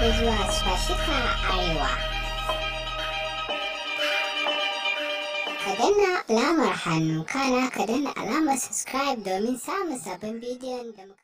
da zuwa sarkakiya Arewa. Ka danna alamar hannu kana ka danna alamar subscribe domin samun sabbin bidiyon da muka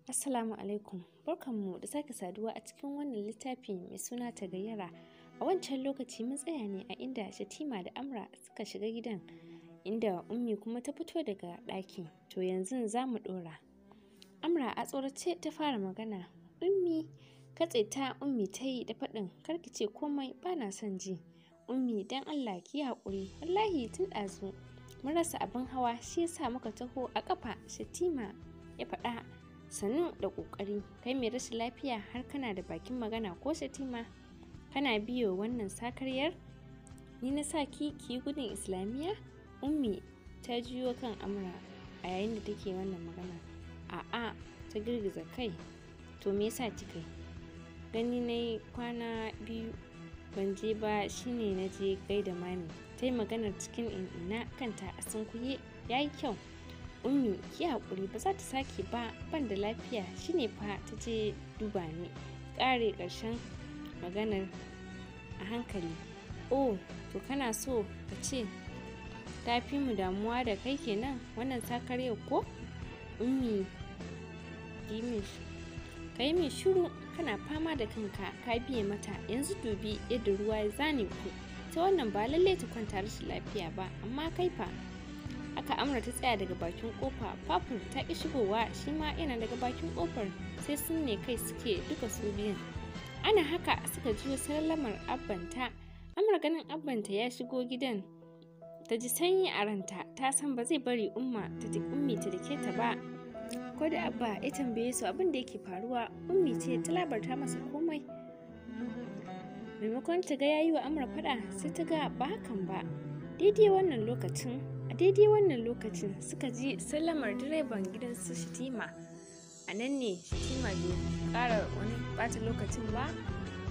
Assalamu alaikum, barkanmu da sake saduwa a cikin wannan littafi mai suna Tagayyara. A wancan lokaci mun tsaya ne a inda Shatima da Amra suka shiga gidan, inda Ummi kuma ta fito daga ɗaki. To yanzu za mu ɗora. Amra a tsorace ta fara magana. Ummi, katse ta Ummi ta yi da faɗin, karki ce komai, ba na son ji. Ummi, dan Allah ki haƙuri, wallahi tun ɗazu mun rasa abin hawa, shi yasa muka taho a ƙafa. Shatima ya faɗa. Sannu da ƙoƙari, kai mai rashin lafiya har kana da bakin magana ko Shatima? Kana biyo wannan sakaryar? Ni na sa ki yi gudun Islamiyya? Ummi ta juyo kan Amra a yayin da take wannan magana. A'a, ta girgiza kai. To me yasa kika yi? Gani na yi kwana biyu ban je ba, shine na je gaida mami. Ta yi maganar cikin ina kanta a sunkuye. Ya yi kyau. Ummi ki haƙuri, ba za ta sake ba, ban da lafiya, shine fa ta je duba ni. Ƙare ƙarshen maganar a hankali. Oh, to kana so ka ce ta fi mu damuwa da kai kenan, wannan sakaryar ko? Ummi ka yi min shiru, kana fama da kanka ka biye mata. Yanzu dubi yadda ruwa ya zane ku. Ta wannan ba lallai ta kwanta rashin lafiya ba, amma kai fa. Aka Amra ta tsaya daga bakin kofa. Fafur ta ki shigowa, shi ma yana daga bakin kofar. Sai sun ne kai suke duka su biyan. Ana haka suka jiyo sallamar abbanta. Amra ganin abbanta ya shigo gidan, ta ji sanyi a ranta. Ta san ba zai bari Ummi ta dake ta ba. Ko da Abba ya tambaye su abin da yake faruwa, Ummi ce ta labarta masa komai. Maimakon ta ga yayi wa Amra fada, sai ta ga ba hakan ba. A daidai wannan lokacin suka ji sallamar direban gidan su Shatima. A nan ne Shatima bai ƙara wani ɓata lokacin ba,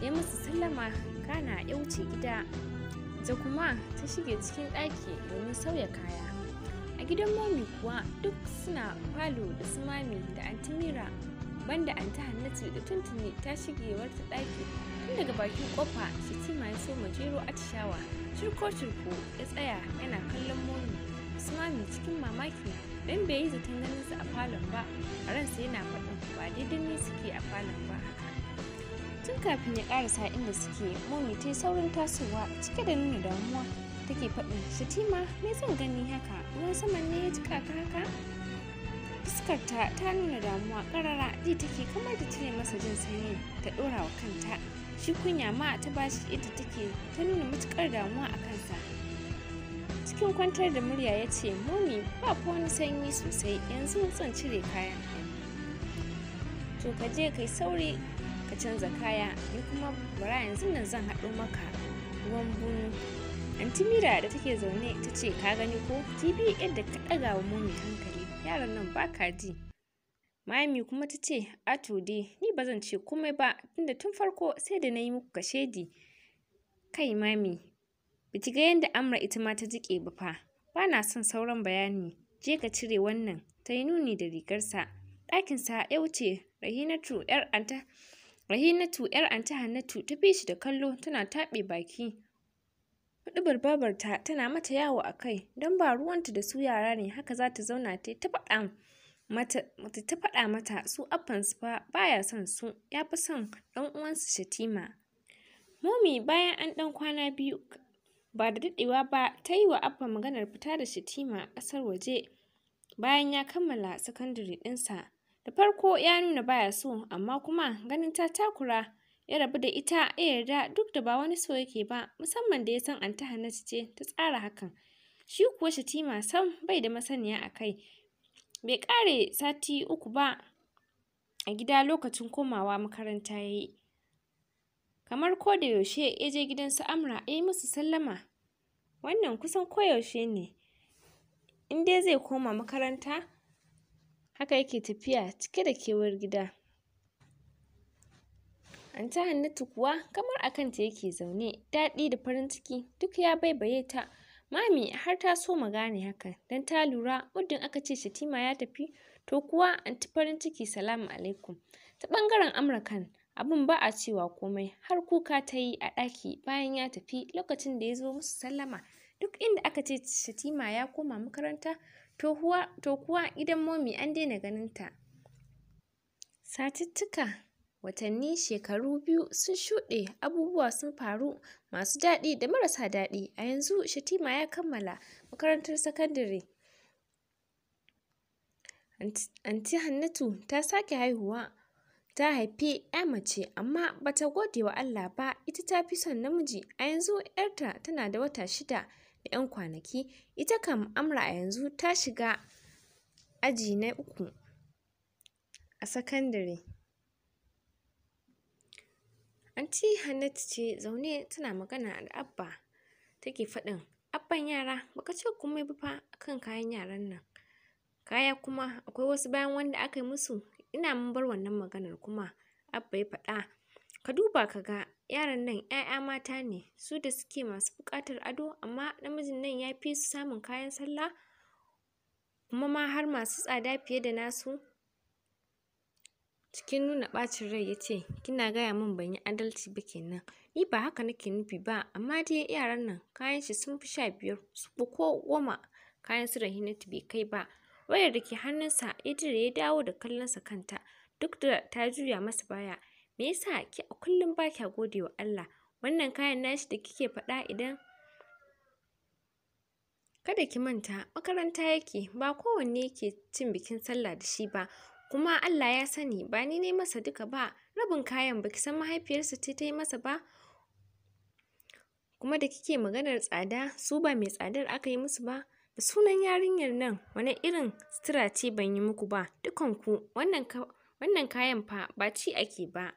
ya musu sallama kana ya wuce gida. Ita kuma ta shige cikin ɗaki domin sauya kaya. A gidan Momi kuwa duk suna falo da su Mami da Anti Mira, banda Anti Hannatu da tuntuni ta shige wata ɗaki. Tun daga bakin ƙofa Shatima ya so majero atishawa. Cirko ya tsaya yana kallon Momi. Mami cikin mamaki dan bai yi zaton ganin su a falon ba. A ransa yana faɗin ba daidai ne suke a falon ba haka. Tun kafin ya ƙarasa inda suke, Momi ta yi saurin tasowa cike da nuna damuwa. Take faɗin, Shatima, me zan gani haka? Ruwan saman ne ya jika ka haka? Fuskarta ta nuna damuwa ƙarara, ji take kamar da cire masa jin sanyi ta ɗora wa kanta. Shi kunya ma ta bashi yadda take ta nuna matuƙar damuwa a kansa. Cikin kwantar da murya ya ce, Momi, ba fa wani sanyi sosai, yanzu zan cire kayan. To ka je kai sauri ka canza kaya, ni kuma bara yanzu nan zan haɗo maka ruwan bunu. Anti Mira da take zaune ta ce, ka gani ko? Jibi yadda ka ɗaga wa Momi hankali, yaran nan ba ka ji. Mami kuma ta ce, ato dai, ni ba zan ce komai ba, tunda tun farko sai da na yi muku kashedi. Kai Mami, biki ga yadda Amra ita ma ta jiƙe ba fa. Ba na son sauran bayani. Je ka cire wannan. Ta yi nuni da rigarsa. Ɗakinsa ya wuce. Rahinatu ‘yar Anti Hannatu ta bi shi da kallo tana taɓe baki. Huɗubar babarta tana mata yawo a kai, don ba ruwanta da su yara ne, haka za ta zauna ta faɗa mata su abbansu fa baya son su, ya fi son ɗan uwansu Shatima. Momi bayan an ɗan kwana biyu ba da daɗewa ba ta yi wa Abba maganar fita da Shatima ƙasar waje bayan ya kammala sakandare ɗinsa. Da farko ya nuna baya so, amma kuma ganin ta takura ya rabu da ita ya yarda duk da ba wani so yake ba, musamman da ya san anti Hannatu ce ta tsara hakan. Shi kuwa Shatima sam bai da masaniya a kai. Bai ƙare sati 3 ba a gida lokacin komawa makaranta ya yi. Kamar ko da yaushe ya je gidan su Amra ya yi musu sallama. Wannan kusan koyaushe ne. In dai zai koma makaranta, haka yake tafiya cike da kewar gida. Anti Hannatu kuwa kamar a kanta yake zaune, daɗi da farin ciki duk ya baibaye ta. Mami har ta so gane hakan, don ta lura muddin aka ce Shatima ya tafi, to kuwa anti farin ciki salamu alaikum. Ta ɓangaren Amurkan, abin ba a cewa komai, har kuka ta yi a ɗaki bayan ya tafi lokacin da ya zo musu sallama. Duk inda aka ce Shatima ya koma makaranta, to kuwa gidan Momi an daina ganin ta. Satuttuka, watanni, shekaru 2 sun shuɗe, abubuwa sun faru masu daɗi da marasa daɗi. A yanzu Shatima ya kammala makarantar sakandare. Anti Hannatu ta sake haihuwa. Ta haifi 'ya mace, amma bata gode wa Allah ba, ita ta fi son namiji. A yanzu 'yarta tana da wata 6 da 'yan kwanaki. Ita kam Amra a yanzu ta shiga aji na 3 a sakandare. Anti Hannatu ce zaune tana magana da Abba. Take faɗin, Abban yara, baka ce komai ba fa akan kayan yaran nan. Kaya kuma akwai wasu bayan wanda aka yi musu. Ina mun bar wannan maganar kuma. Abba ya faɗa, ka duba ka ga yaran nan 'ya'ya mata ne, su da suke masu buƙatar ado, amma namijin nan ya fi su samun kayan sallah, kuma ma har masu tsada fiye da nasu. Cikin nuna ɓacin rai ya ce, kina gaya min ban yi adalci ba kenan. Ni ba haka nake nufi ba, amma dai yaran nan kayan shi sun fi 15, su ko 10 kayan su Rahinatu bai kai ba. Wayar da ke hannunsa ya dire ya dawo da kallonsa kanta, duk da ta juya masa baya. Me yasa ki a kullum ba kya gode wa Allah? Wannan kayan nashi da kike faɗa idan kada ki manta makaranta yake, ba kowanne yake cin bikin sallah da shi ba. Kuma Allah ya sani ba ni ne masa duka ba, rabin kayan baki san mahaifiyarsa ce ta yi masa ba. Kuma da kike maganar tsada, su ba mai tsadar aka yi musu ba. Da sunan yarinyar nan, wani irin sutura ce ban yi muku ba, dukanku wannan kayan fa ba ci ake ba.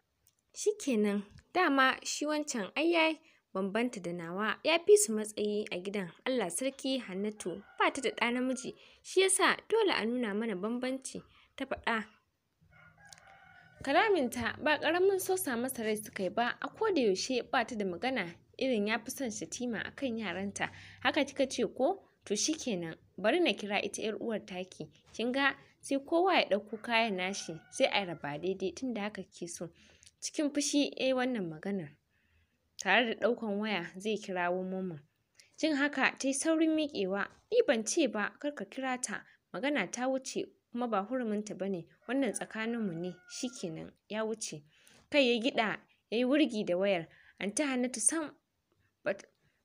Shikenan, dama shi wancan ai ya bambanta da nawa, ya fi su matsayi a gidan. Allah sarki, Hannatu ba ta da ɗa namiji, shi yasa dole a nuna mana bambanci, ta faɗa. Kalaminta ba ƙaramin sosa masa rai suka yi ba, a koda yaushe ba ta da magana irin ya fi son Shatima a kan yaranta. Haka kika ce ko? To shikenan, bari na kira ita 'yar uwar taki. Kin ga sai kowa ya ɗauko kayan nashi, sai a raba daidai tunda haka ke so. Cikin fushi wannan maganar. Tare da ɗaukan waya zai kirawo Momin. Jin haka ta yi saurin miƙewa. Ni ban ce ba kar ka kira ta, magana ta wuce kuma ba huruminta ba ne, wannan tsakaninmu ne, shikenan ya wuce. Kai ya gida ya yi wurgi da wayar. Anti Hannatu sam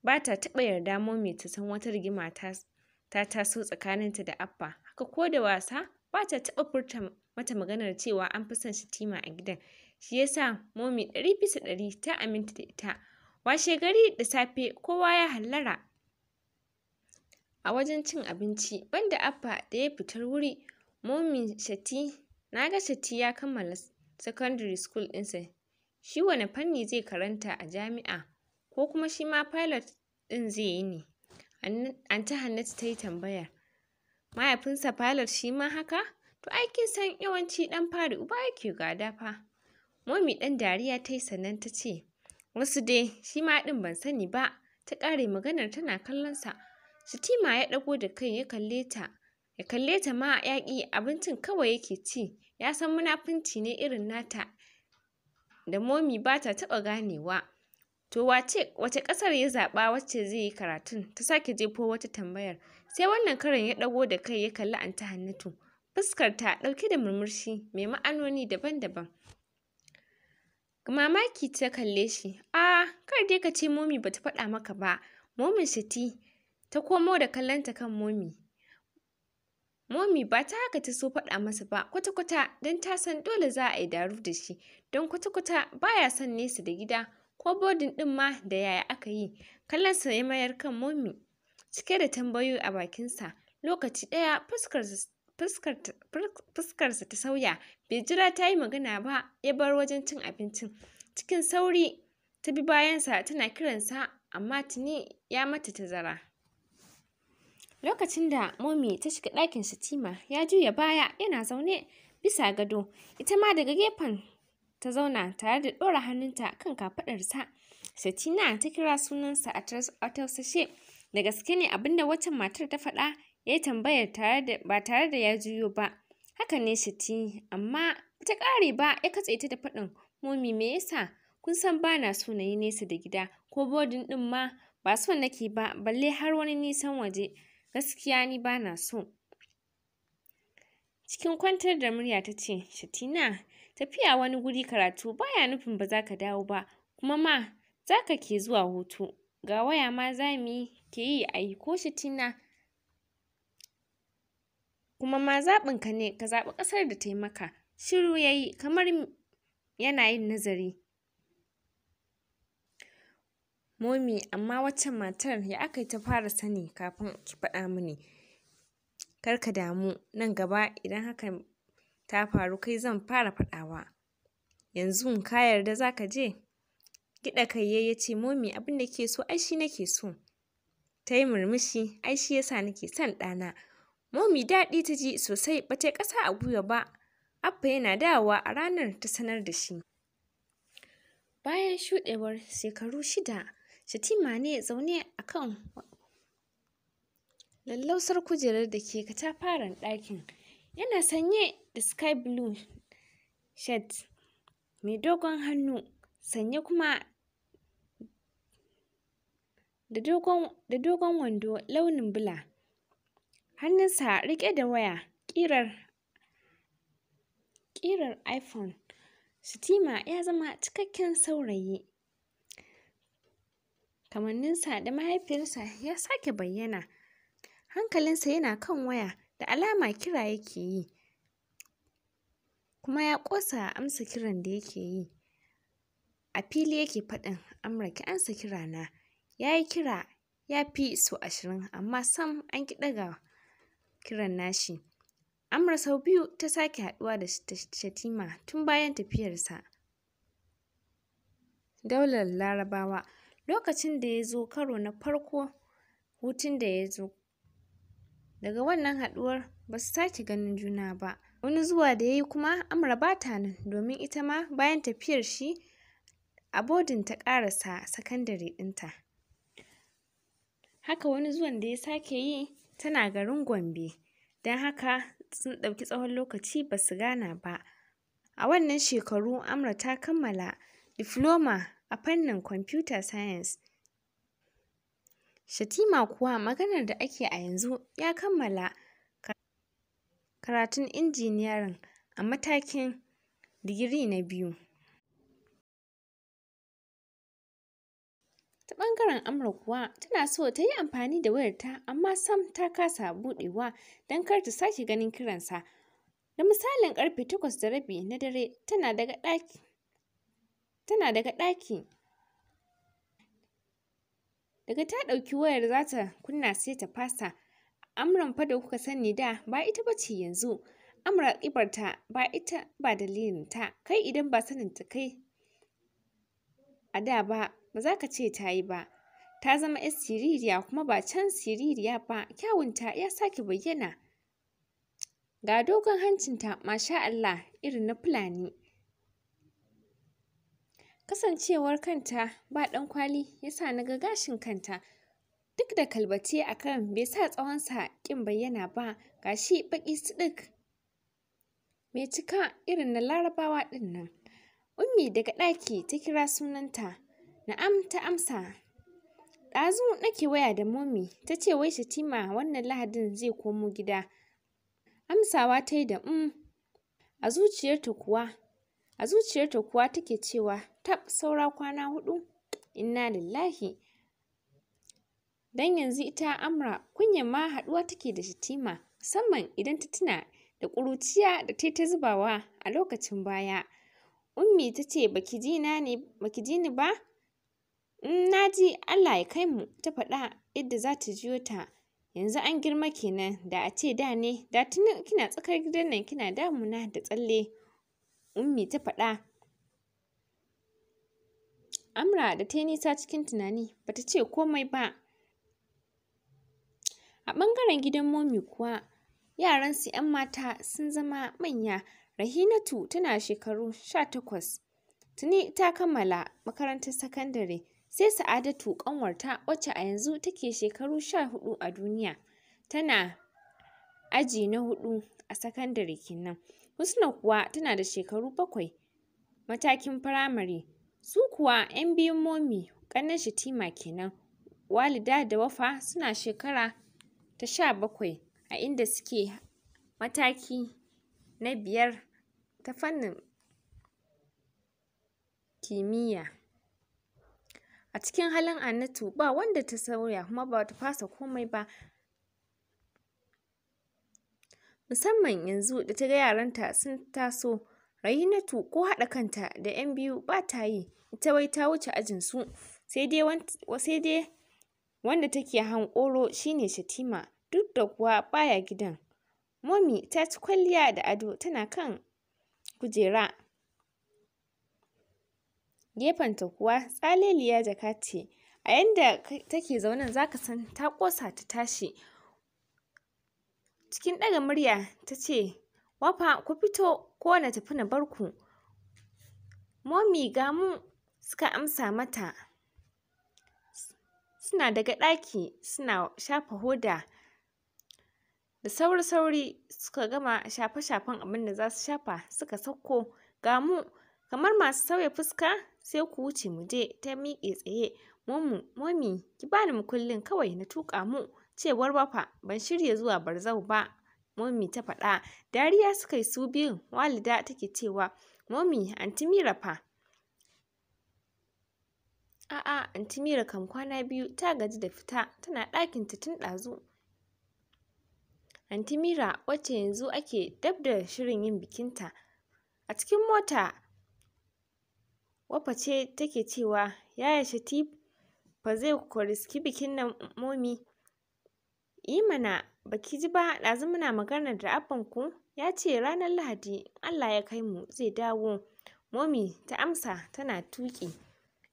ba ta taɓa yarda Momi ta san wata rigima ta taso tsakaninta da Abba. Haka ko da wasa ba ta taɓa furta mata maganar cewa an fi son Shatima a gidan. Shi yasa Momi 100% ta aminta da ita. Washe gari da safe kowa ya hallara a wajen cin abinci, banda Abba da ya fitar wuri. Momi na ga Shati ya kammala secondary school ɗinsa. Shi wane fanni zai karanta a jami'a, ko kuma shi ma pilot ɗin zai yi ne? Anti Hannatu ta yi tambayar. Mahaifinsa pilot shi ma haka? To ai kin san yawanci ɗan fari uba yake gada fa. Momi ɗan dariya ta yi sannan ta ce, wasu dai, shi ma ɗin ban sani ba. Ta ƙare maganar tana kallonsa. Shatima ya ɗago da kai ya kalle ta ma yaƙi, abincin kawai yake ci. Ya san munafunci ne irin nata da Momi ba ta taɓa ganewa. To wace ƙasar ya zaɓa wacce zai yi karatun? Ta sake jefo wata tambayar. Sai wannan karin ya ɗago da kai ya kalli Anti Hannatu. Fuskar ta ɗauke da murmushi mai ma'anoni daban-daban. Mamaki ta kalle shi. Kar dai ka ce Momi bata faɗa maka ba. Momin Shati ta komo da kallonta kan Momi. Momi ba ta haka ta so faɗa masa ba kwata-kwata don ta san dole za a yi daru da shi don kwata-kwata baya son nesa da gida ko bodin ɗin ma da yaya aka yi. Kallonsa ya mayar kan Momi cike da tambayoyi a bakinsa. Lokaci ɗaya fuskarsa ta sauya, bai jira ta yi magana ba ya bar wajen cin abincin. Cikin sauri ta bi bayansa tana kiransa amma tuni ya mata tazara. Lokacin da Momi ta shiga ɗakin Shatima ya juya baya yana zaune bisa gado, ita ma daga gefen ta zauna tare da ɗora hannunta kan kafaɗarsa. Shatima ta kira sunansa a tausashe. Da gaske ne abinda waccan matar ta faɗa? Ya yi tambayar ba tare da ya juyo ba. Haka ne Shati, amma ta ƙare ba ya katse ta da faɗin, Momi me yasa? Kun san ba na so na yi nesa da gida ko bodin ɗin ma ba so nake ba balle har wani nisan waje. Gaskiya ni ba na so. Cikin kwantar da murya ta ce, Shatina, tafiya wani guri karatu baya nufin ba za ka dawo ba, kuma ma za ka ke zuwa hutu. Ga waya ma za mu ke yi a yi ko Shatina? Kuma ma zaɓinka ne ka zaɓi ƙasar da ta yi maka. Shiru ya yi kamar yana yin nazari. Momi, amma waccan matar ya aka yi ta fara sani kafin ki faɗa mini? Kar ka damu, nan gaba idan hakan ta faru kai zan fara faɗawa. Yanzu ka yarda za ka je? Gyaɗa kai ya ce, Momi abin da ke so ai shi nake so. Ta yi murmushi, ai shi yasa nake son ɗana. Momi daɗi ta ji sosai, ba ta yi ƙasa a gwiwa ba. Abba yana dawowa a ranar ta sanar da shi. Bayan shuɗewar shekaru 6, Shatima ne zaune a kan lallausar kujerar da ke katafaren ɗakin. Yana sanye da sky blue shirt mai dogon hannu, sanye kuma da dogon wando launin bula. Hannunsa riƙe da waya ƙirar iPhone. Shatima ya zama cikakken saurayi. Kamanninsa da mahaifiyarsa ya sake bayyana. Hankalinsa yana kan waya, da alama kira yake yi. Kuma ya ƙosa amsa kiran da yake yi. A fili yake faɗin, Amra ki ansa kirana. Ya yi kira ya fi sau 20 amma sam an ƙi ɗaga kiran nashi. Amra sau 2 ta sake haɗuwa da Shatima tun bayan tafiyarsa daular Larabawa. Lokacin da ya zo karo na farko, hutun da ya zo. Daga wannan haɗuwar ba su sake ganin juna ba. Wani zuwa da ya yi kuma Amra ba ta nan domin ita ma bayan tafiyar shi a bodin ta ƙarasa sakandare ɗinta. Haka wani zuwan da ya sake yi tana garin Gombe, don haka sun ɗauki tsawon lokaci ba su gana ba. A wannan shekaru Amra ta kammala diploma a fannin computer science. Shatima kuwa maganar da ake a yanzu ya kammala karatun injiniyarin a matakin digiri na 2. Ta ɓangaren Amra kuwa tana so ta yi amfani da wayarta amma sam ta kasa buɗewa don kar ta sake ganin kiransa. Da misalin ƙarfe 8:30 na dare tana daga ɗaki. Daga ta ɗauki wayar za ta kunna sai ta fasa. Amran fa da kuka sani da ba ita ba ce yanzu. Amra ƙibarta ba ita ba dalilinta. Kai idan ba sanin ta kai a da ba za ka ce ta yi ba. Ta zama 'yar siririya kuma ba can siririya ba. Kyawunta ya sake bayyana. Ga dogon hancinta masha Allah irin na Fulani. Kasancewar kanta ba ɗankwali ya sa na ga gashin kanta. Duk da kalbace a kan bai sa tsawonsa ƙin bayyana ba, ga shi baƙi siɗik. Mai cika irin na Larabawa ɗin nan. Ummi daga ɗaki ta kira sunanta. Na'am ta amsa. Ɗazu nake waya da Momi ta ce wai Shatima wannan Lahadin zai komo gida. Amsawa ta yi da A zuciyarta kuwa take cewa tab saura kwana 4. Inna lillahi. Dan yanzu ita Amra kunyar ma haɗuwa take da Shatima musamman idan ta tuna da ƙuruciya da ta zubawa a lokacin baya. Ummi ta ce, baki ji ni ba? Na ji, Allah ya kai mu, ta faɗa yadda za ta jiyo ta. Yanzu an girma kenan, da a ce da ne, da tuni kina tsakar gidan nan kina damuna da tsalle. Ummi ta faɗa. Amra da ta yi nisa cikin tunani ba ta ce komai ba. A ɓangaren gidan Momi kuwa, yaransu 'yan mata sun zama manya. Rahinatu tana shekaru 18, tuni ta kammala makarantar sakandare. Sai Sa'adatu ƙanwarta wacce a yanzu take shekaru 14 a duniya, tana aji na 4 a sakandare kenan. Husna kuwa tana da shekaru 7, matakin firamare. Su kuwa 'yan biyun Momi, ƙannen Shatima kenan, Walida da Wafa suna shekara ta 17 a inda suke mataki na 5 ta fannin kimiyya. A cikin halin Annatu ba wanda ta sauya kuma ba ta fasa komai ba. Musamman yanzu da ta ga yaranta sun taso, Rahinatu ko haɗa kanta da 'yan biyu ba ta yi, ita wai ta wuce ajinsu. Sai dai wanda take hankoro shine Shatima, duk da kuwa baya gidan. Momi ta ci kwalliya da ado tana kan kujera. Gefenta kuwa tsaleliya jaka ce. A yanda take zaunen za ka san ta ƙosa ta tashi. Cikin ɗaga murya ta ce, Wafa, ku fito ko na tafi na bar ku. Momi ga mu, suka amsa mata. Suna daga ɗaki suna shafa hoda. Da sauri-sauri suka gama shafe-shafen abin da za su shafa suka sauko. Ga mu, kamar masu sauya fuska, sai ku wuce mu je. Ta miƙe tsaye. Momi, ki bani mukullin kawai na tuƙa mu. Cewar Wafa, ban shirya zuwa Barzau ba. Momi ta faɗa. Dariya suka yi su biyun. Walida take cewa, Momi, Anti Mira fa? A'a, Anti Mira kam kwana biyu ta gaji da fita, tana ɗakinta tun ɗazu. Anti Mira wacce yanzu ake dab da shirin yin bikinta. A cikin mota, Wafa ce take cewa, Yaya Shatifa zai riski bikin nan Momi? Yi mana, baki ji ba, ɗazu muna maganar da abbanku, ya ce ranar Lahadi Allah ya kai mu zai dawo. Momi ta amsa tana tuƙi.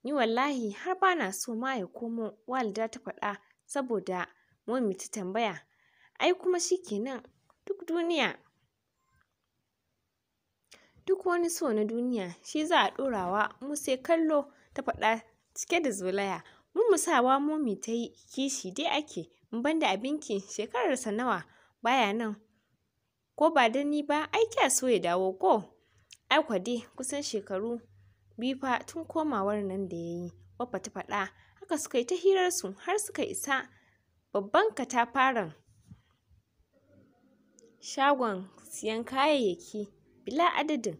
Ni wallahi har ba na so ma ya komo, Walida ta faɗa saboda Momi ta tambaya. Ai kuma shi kenan, duk wani so na duniya shi za a ɗorawa mu sai kallo, ta faɗa cike da zolaya. Murmusawa Momi ta yi, kishi dai ake, in banda abinki shekararsa nawa baya nan. Ko ba da ni ba, ai kya so ya dawo ko? Ai kwa dai kusan shekaru 2 fa tun komawar nan da ya yi, Wafa ta faɗa. Haka suka yi ta hirarsu har suka isa babban katafaren shagon siyan kayayyaki bila adadin.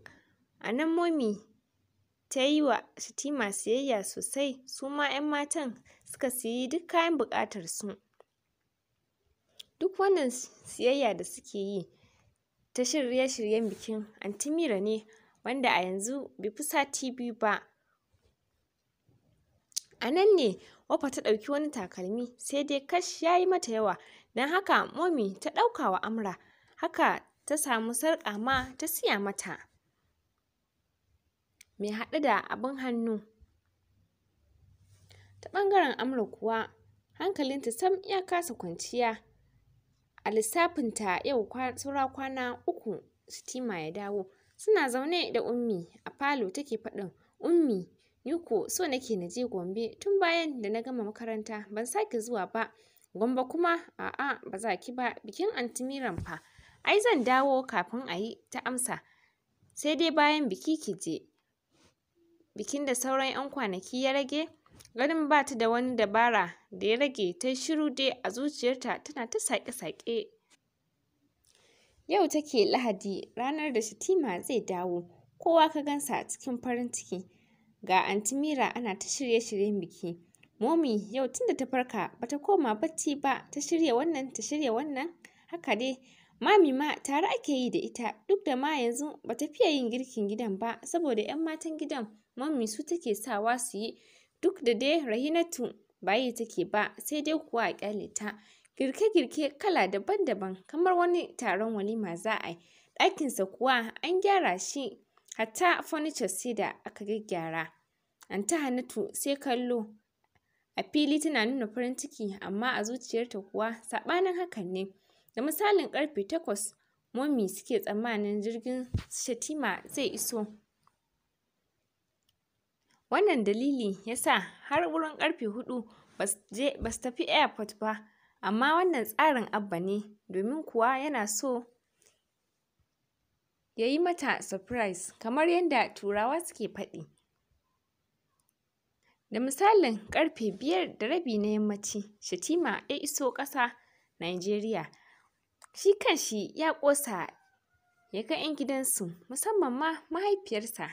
A nan Momi ta yi wa Shatima siyayya sosai, su ma 'yan matan suka siyi duk kayan buƙatarsu. Duk wannan siyayya da suke yi ta shirye-shiryen bikin Anti Mira ne, wanda a yanzu bai fi sati 2 ba. A nan ne Wafa ta ɗauki wani takalmi, sai dai kash ya yi mata yawa, don haka Momi ta ɗauka wa Amra. Haka ta samu sarƙa ma ta siya mata, mai haɗe da abin hannu. Ta ɓangaren Amra kuwa, hankalinta sam ya kasa kwanciya. A lissafinta yau saura kwana 3 Shatima ya dawo. Suna zaune da Ummi a falo take faɗin, Ummi, ni ko so nake na je Gombe, tun bayan da na gama makaranta ban sake zuwa ba. Gombe kuma? A'a, ba za ki ba, bikin Anti Miran fa. Ai zan dawo kafin a yi, ta amsa. Sai dai bayan biki ki je. Bikin da sauran 'yan kwanaki ya rage. Ganin ba ta da wani dabara da ya rage, ta yi shiru dai a zuciyarta tana ta saƙe-saƙe. Yau take Lahadi, ranar da Shatima zai dawo. Kowa ka gansa a cikin farin ciki. Ga Anti Mira ana ta shirye-shiryen biki. Momi yau tunda ta farka bata koma bacci ba, ta shirya wannan ta shirya wannan. Haka dai Mami ma tare ake yi da ita, duk da ma yanzu ba ta fiye yin girkin gidan ba saboda 'yan matan gidan Mami su take sawa su yi, duk da dai Rahinatu ba yi take ba, sai dai kuwa a ƙyale ta. Girke-girke kala daban-daban kamar wani taron walima za a yi, ɗakinsa kuwa an gyara shi, hatta furniture sai da aka gyaggyara. Anty Hannatu sai kallo a fili tana nuna farin ciki, amma a zuciyarta kuwa saɓanin hakan ne. Da misalin ƙarfe 8 Mummy suke tsammanin jirgin Shatima zai iso. Wannan dalili ya sa har wurin ƙarfe 4 ba su tafi airport ba, amma wannan tsarin Abba ne, domin kuwa yana so ya yi mata surprise kamar yadda Turawa suke faɗi. Da misalin ƙarfe 5:30 na yammaci, Shatima ya iso ƙasa Najeriya. Shi kanshi ya ƙosa ya ga 'yan gidansu, musamman ma mahaifiyarsa.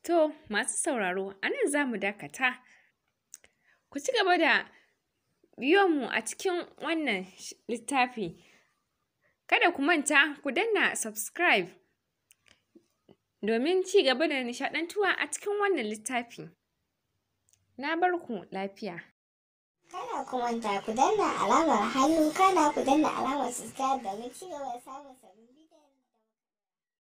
To, masu sauraro, a nan za mu dakata. Ku ci gaba da biyo mu a cikin wannan littafi. Kada ku manta ku danna subscribe domin ci gaba da nishaɗantuwa a cikin wannan littafi. Na bar ku lafiya. Kada ku manta ku danna alamar hannu, kada ku danna alamar subscribe domin ci gaba da samun sabbin